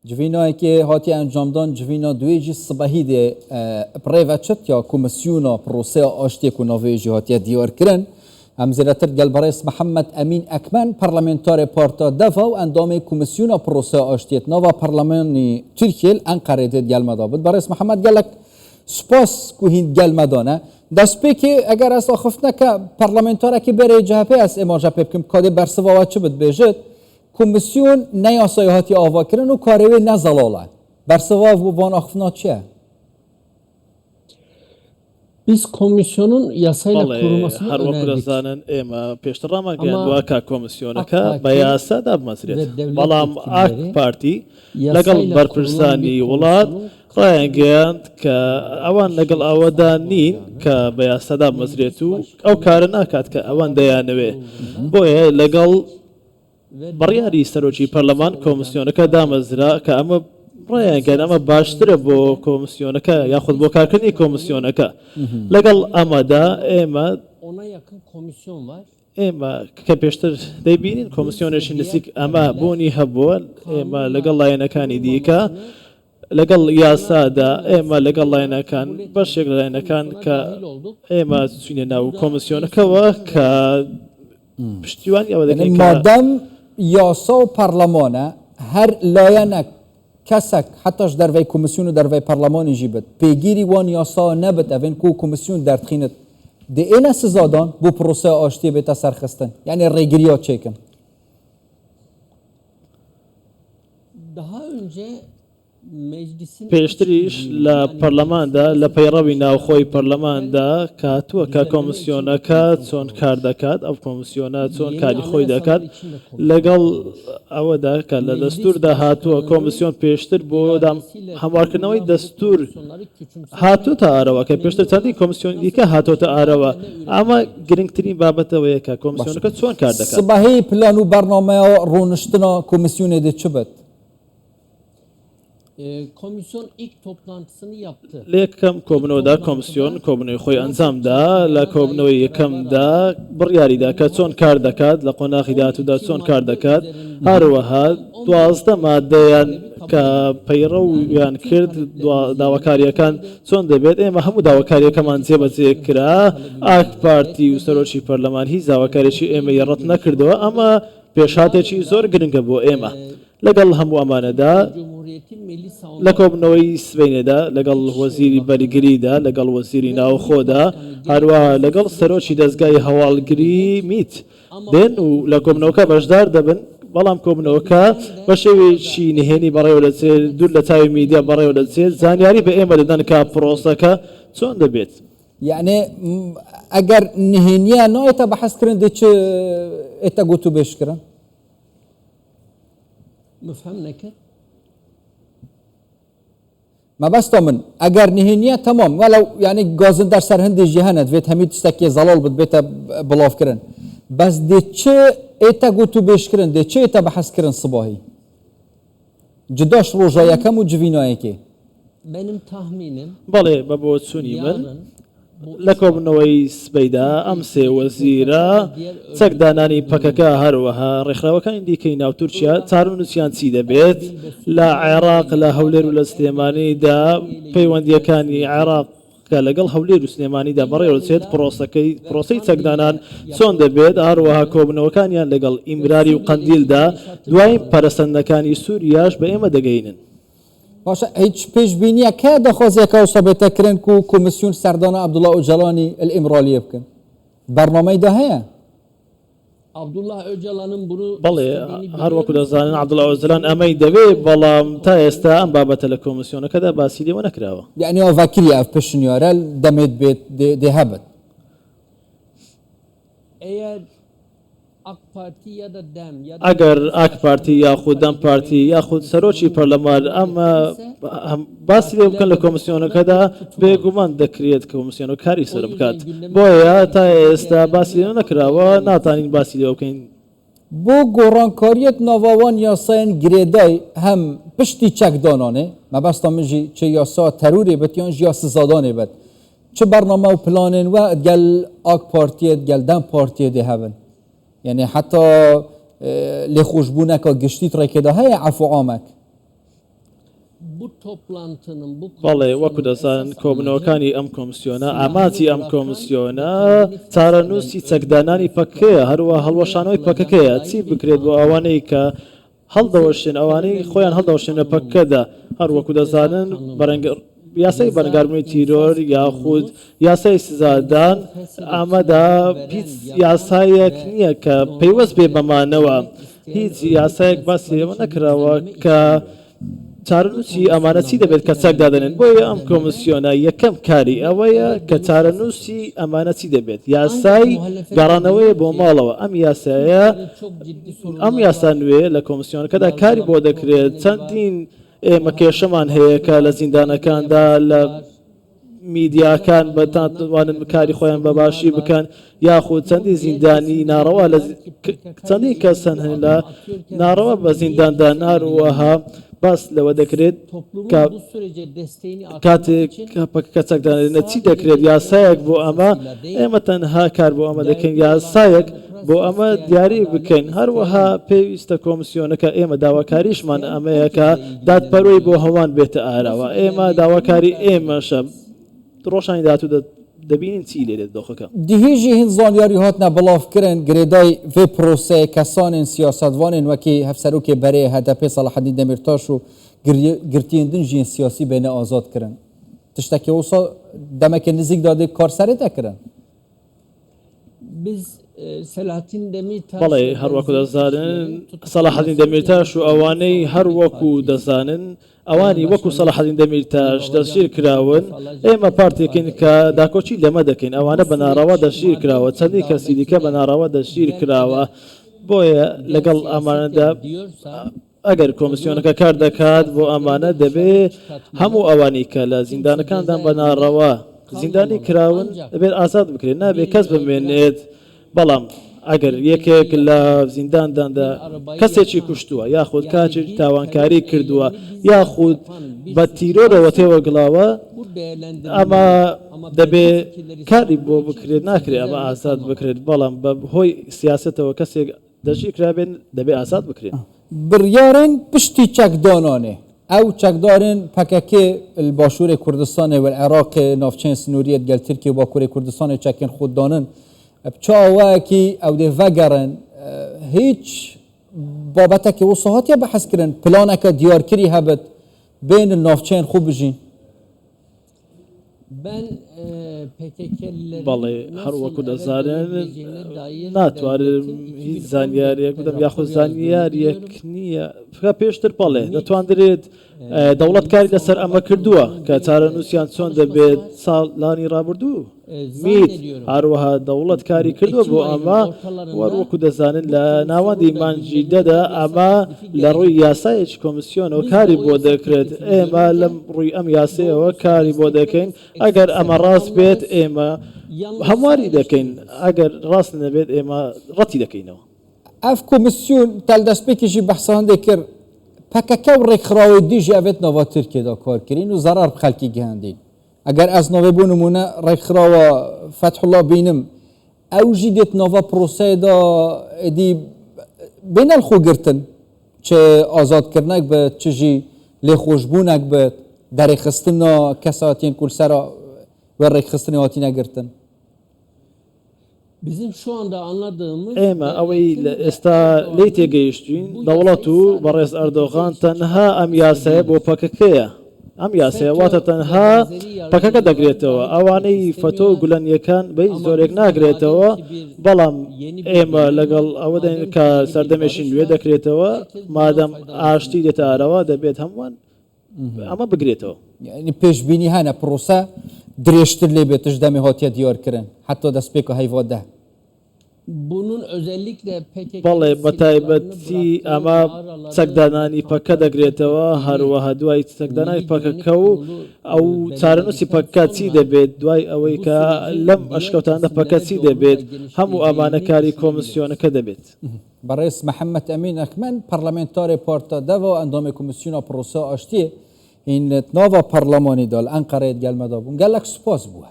جوینا که هاتی انجام دان جوینا دویجی صبحی ده پریوچت یا کمیسیونا پروسه آشتی کناویجی هاتی دیار کرن هم زیرتر گل برایس محمد امین اکمن پارلمانتار پارتا دفاع و اندام کمیسیونا پروسه آشتیت نوا پارلمانی ترکیه انقره دید گل مدابد برایس محمد گلک سپاس که هین گل مدانه دست پی که اگر از آخفتنه که پارلمانتاره که بره جهپه از اما جهپه بکم کاده برسوا و چه بد بیجد کمیسیون نیاسای هاتی آوا کرن و کاروی نزلاله برسوا و وان آخفتنا چیه؟ Biz komisyonun yasayla kurulmasını هر وقت önerdik. زانن اما پیشترما گند Ama واکا کمیسیونه که AK بیاسه در مصریت ve devlet بلام آک yetkilileri پارتی yasayla لگل برپرسانی kurulan bir ولاد komisyonun رای گند که اوان لگل آودان نین که بیاسه در مصریتو او کارنا کات که اوان دیانوی بویه لگل ve بڕیاری سەرۆکی پەرلەمان کۆمسیۆنەکە دامەزرا کە ئەمە ڕێیانگەن ئەمە باشترە بۆ کۆمسیۆنەکە یاخود بۆ کارکردنی کۆمسیۆنەکە لەگەڵ ئەمەدا ona yakın komisyon var. ئێمە کە پێشتر دەیبینین کۆمسیۆنێکی نزیک ئەمە بوونی هەبووە ئێمە لەگەڵ لایەنەکانی دیکە لەگەڵ یاسادا ئێمە لەگەڵ لایەنەکان بەشێک لە لایەنەکان کە ئێمە چوینە ناو کۆمسیۆنەکەەوە کە پشتیوان ئەوە دەکەین کە مادام یاسا و پارلمانه هر لایەنەک کەسێک حتىش دەرڤەی کمیسیون و دەرڤەی پارلمانی جیبت پێگیری وان یاسا نەبت ئەڤێن کو کمیسیون دەرتخینت دێنە سزادان بۆ پرۆسە ئاشتی بێتە سەرخستن یعنی ڕێگرییا چێکن Daha önce meclisin پێشتریش لە پەرلەماندا لە پەیڕەوی ناوخۆی پەرلەماندا کاتووە کە کۆمسیۆنەکە چۆن کار دەکات ئەو کۆمسیۆنە چۆن کاری خۆی دەکات لەگەڵ ئەوەدا کە لە دەستوردا هاتووە کۆمسیۆن پێشتر بۆ هەموارکردنەوەی دەستور هاتوتە ئارەوە کە پێشتر چەندی کۆمسیۆن دیکە هاتۆتە ئارەوە ئەمە گرنگترین بابەتەوەیە کە کۆمسیۆنەکە چۆن کار دەکات سبەهەی پلان و بەرنامەیە ڕۆنشتنە کۆمسیۆنێ دێ چ بێت komisyon ilk toplantısını yaptı. لە یەکەم کۆبنەوەدا کۆمسیۆن کۆبنەوەی خۆی ئەنجامدا لە کۆبنەوەی یەکەمدا بڕیاریدا کە چۆن کار دەکات لە قۆناغی داهاتوودا چۆن کار دەکات هەروەها 12 مادەیان کە پەیڕەویان کرد داواکاریەکان چۆن دەبێت ئێمە هەموو داواکاریەکەمان جێبەجێ کرا ئاک پارتی و سەرۆکی پەرلەمان هیچ داواکارێکی ئێمە یەڕەت نەکردەوە ئەمە پێشهاتێکی زۆر گرنگە بۆ ئێمە لەگەڵ هەموو ئەمانەدا لە کۆبنەوەی سبەینێدا لەگەڵ وەزیری بەرگریدا لەگەڵ وەزیری ناوخۆدا هەروەها لەگەڵ سەرۆکی دەستگای هەواڵگری میت دێن و لە کۆبنەوەکە بەشدار دەبن بەڵام کۆبنەوەکە بە شێوەیەکی نهێنی بەڕێوە دەچێت دوور لە تاوی میدیا بەڕێوە دەچێت زانیاری بە ئێمە دەدەن کە پرۆسەکە چۆن دەبێت یعنی ئەگەر نهێنیە نایەتە بەحەزکردن دێ چ ئێتە گوت و بێشکردن Müfhem neked. ما بەستا من ئەگەر نهێنیە تەمام وەلو یعنی گازن دەر سەر هەندێک جیهانە دەوێت هەمی تشتێکی زەڵال بێت بێتە بڵاوکردن بەس دێ چ ئێتە گوت و بێشکردن دێ چ ئێتە بەحەزکردن سباهی جداش ڕۆژایەکەم و جوینایەکێ Benim tahminim بەڵێ بە بۆ چوونی من yarın لە کۆبنەوەی سبەیدا ئەم سێ وەزیرە چەکدانانی پەکەکە هەروەها ڕێکخراوەکانی دیکەی ناو تورکیا چارونوسیان چی دەبێت لە عێراق لە هەولێر و لە سلێمانیدا پەیوەندیەکانی عێراق کە لەگەڵ هەولێر و سلێمانیدا بەڕێوەچێت پرۆسەی چەکدانان چۆن دەبێت هەروەها کۆبنەوەکانیان لەگەڵ ئیمراری و قەندیلدا دوای پەرەسەندەکانی سووریاش بە ئێمە دەگەینن باشە هیچ پێشبینیە کە دەخوازیەکە و سەبێتەکردن و کۆمسیۆن سەردانە عەبدوڵڵا ئۆجەڵانی ئیمڕالیە بکەن بەرنامەیدا هەیە Abdullah Öcalan'ın bunu بەڵێ istediğini هەروەکو biliyorum. دەزانن عەبدوڵڵا ئۆجەڵان ئەمەی دەوێت بەڵام تا ئێستا ئەم بابەتە لە کۆمسیۆنەکەدا باسی لێوە نەکراوە یعنی ئەڤاکری ئەف پێشنیارە دەمێت بێت دێ هەبێت Eğer AK Parti ya da DEM ya da ئەگەر ئاک پارتی یاخود دەم پارتی یاخود سەرۆکی پەرلەمان ئەمە باسی لێ بکەن لە کۆمسیۆنەکەدا بێگومان دەکرێت کۆمسیۆن و کاری سەر بکات بۆیە تا ئێستا باسی لێ نەکراوە ناتانین باسی لێ بکەین بۆ گۆڕانکاریەت ناواوان یاسایەن گرێدای هەم پشتی چەکدانانێ مەبەستا منژی چه یاسا تەرورێ بێت یان یا سزادانێ بێت چه بەرنامە و پلانێن وە گەل ئاک پارتیەت گەل دەم پارتیە دێ هەبن یعنی حتی لێخۆشبوونەکە گشتیت ڕێکێدا هەیە عەفو عامەک bu toplantının bu بەڵێ وەکو دەزان کۆبنەوەکانی ئەم کۆمسیۆنە ئاماچی ئەم کۆمسیۆنە چارەنووسی چەکدانانی پەکەیە هەروە هەڵوەشانەوەی پەکەکەیە چی بکرێت بۆ ئەوانەی کە هەڵدەوەشێن ئەوانەی خۆیان هەڵدەوەشێنە پەکەدا هەروەکو دەزانن یاسای بەرگاربوونی تیرۆر یاخود یاسای سزادان ئامەدا هیچ یاسایەک نییە کە پەیوەست بێ بەمانەوە هیچ یاسایەک باسی ئێمە نەکراوە کە چارەنووسی ئەمانە چی دەبێت کە چەک دادەنێن بۆیە ئەم کۆمسیۆنە یەکەم کاری ئەوەیە کە چارەنووسی ئەمانە چی دەبێت یاسای گەڕانەوەی بۆ ماڵەوە ئەم یاسایە ئەم یاسا نوێ لە کۆمسیۆنەکەدا کاری بۆ دەکرێت چەندین ئێمە کێشەمان هەیە کە لە زیندانەکاندا لە میدیاکان بەتانوانن کاری خۆیان بەباشی بکەن یاخود چەندی زیندانی ناڕەوا لە چەندی کەسن هەن لە ناڕەوا بە زینداندا ناروەها باس لەوە دەکرێت کاتێک کە چەکدانێنە چی دەکرێت یاسایەک بۆ ئەمە ئێمە تەنها کار بۆ ئەمە دەکەین یاسایەک بۆ ئەمە دیاری بکەین هەروەها پێویستە کۆمسیۆنەکە ئێمە داواکاریشمان ئەمەیەکە دادپەروەی بۆ هەوان بێتە ئاراوە ئێمە داواکاری ئێمەشە ڕۆژانی داهاتوو دەبینین چی لێرێت دۆخەکە دهێژی هین زانیاری هاتنە بەڵاوکردن گرێدای vê پرۆسەیە کەسانên سیاسەتوانên wekî hevserokê berê HDP Salahdîn Demirtaş û girtiyên jiyên siyasî bêne azad kirin tiştekî wisa demekê nizîk dadê karserê dekirin biz Selahattin Demirtaş بەڵێ هەروەکو دەزانن سەلاحەدین دەمیرتاش و ئەوانەی هەروەکو دەزانن ئەوانی وەکو سەلاحەدین دەمیرتاش دەستگیر کراون ئێمە پارتێکین کە داکۆچی لەمە دەکەین ئەوانە بە ناڕەوا دەستگیر کراوە چەندی کەسی دیکە بە ناڕەوا دەستگیر کراوە بۆیە لەگەڵ ئەمانەدا ئەگەر کۆمسیۆنەکە کار دەکات بۆ ئەمانە دەبێ هەموو ئەوانی کە لە زیندانەکاندان بە ناڕەوا زیندانی کراون دەبێت ئازاد بکرێت نابێت کەس بمێنێت بەڵام ئەگەر یەکێک لە زیندانداندا کەسێکی کوشتووە یاخود کاتێکی تاوانکاری کردووە یاخود بە تیرۆرەوە تێوەگڵاوە ئەمە دەبێت کاری بۆ بکرێت ناکرێت ئەمە ئازاد بکرێت بەڵام بە هۆی سیاستەوە کەسێک دەژی کرابێن دەبێت ئازاد بکرێت بڕیارن پشتی چەکدانانێ ئەو چەکدارن پەکەکێ باشووری کوردستانê و عێراقê navçeyên Snûriyê gel Tirkiye û Bakurê Kurdistanê çekên xwedanin بچاوەکی ئەو دێ ڤەگەڕن هیچ بابەتێکی وسە هاتیە بەحەزکردن پلانەکە دیارکردی هەبێت بین ناوچەیان خوب بژین بەڵێ هەروەکو دەزانن ناتوانم هیچ زانیاریەک بدەم یاخود زانیاریەک نییە فکر پێشتر بەڵێ دەتوانرێت دەوڵەت کاری لەسەر ئەمە کردووە کە چارەنووسیان چۆن دەبێت ساڵانی ڕابردوو میت هەروەها دەوڵەت کاری کردووە بۆ ئەمە وەروەکو دەزانن لە ناوەندی مانجی دەدا ئەمە لە ڕووی یاسایەکی کۆمسیۆنەوە کاری بۆ دەکرێت ئێمە لەم ڕووی ئەم یاسەیەوە کاری بۆ دەکەین ئەگەر ئەمە ڕاست بێت ئێمە هەمواری دەکەین ئەگەر ڕاست نەبێت ئێمە ڕەتی دەکەینەوە ئەف کۆمسیۆن تەلدەستپێکیشی بەحسەوەندێ کرد پەکەکە و ڕێکخراوی دیژی ئەبێت ناوا ترکێدا کارکردین و زەرار خەڵکی گەاندین ئەگەر ئەس ناوێ بۆ نمونە ڕێکخراوە فەتحوڵڵا بینم ئەوژی دێت ناوا پرۆسەیەدا ئەدی بێنەل خۆگرتن چه ئازادکردنێک بێت چژی لێخۆشبوونێک بێت دەرێخستنە کەساتین کورسەرە و ڕێکخستنی هاتی نەگرتن Bizim şu anda anladığımız ئێمە ئەوەی لە ئێستا لی تێگەیشتوین دەوڵەت و بەڕێز ئەردۆغان تەنها ئەم یاسایە بۆ پەکەکەیە ئەم یاسەیە واتە تەنها پەکەکە دەگرێتەوە ئەوانەی فەتۆ و گولەنیەکان بەی زۆرێک ناگرێتەوە بەڵام ئێمە لەگەڵ ئەوەدەین کە سەردەمێشی نوێ دەکرێتەوە مادەم ئاشتی دێتە ئارەوە دەبێت هەمووان ئەمە بگرێتەوە یعنی پێشبینی هەنە پرۆسە درێژتر لێ بێتش دەمێ هاتیە دیارکردن حتى دەستپێک و هەیڤادە bunun özellikle PKK بەڵێ بەتایبەتی ئەمە چەکدانانی پەکە دەگرێتەوە هەروەها دوای چەکدانانی پەکەکە و ئەو چارەنووسی پەکە چی دەبێت دوای ئەوەی کە لەم ئەشکەوتانە پەکە چی دەبێت هەموو ئەمانە کاری کۆمسیۆنەکە دەبێت بەڕێز محەممەد ئەمین ئەکمەن پەرلەمێنتارێ پارتە دەوە ئەندامی کۆمسیۆنە پرۆسە ئاشتیە هین ناوا پەرلەمانی دال ئەنقەرەیەت گەلمەدا بوون گەلک سوپاس بووە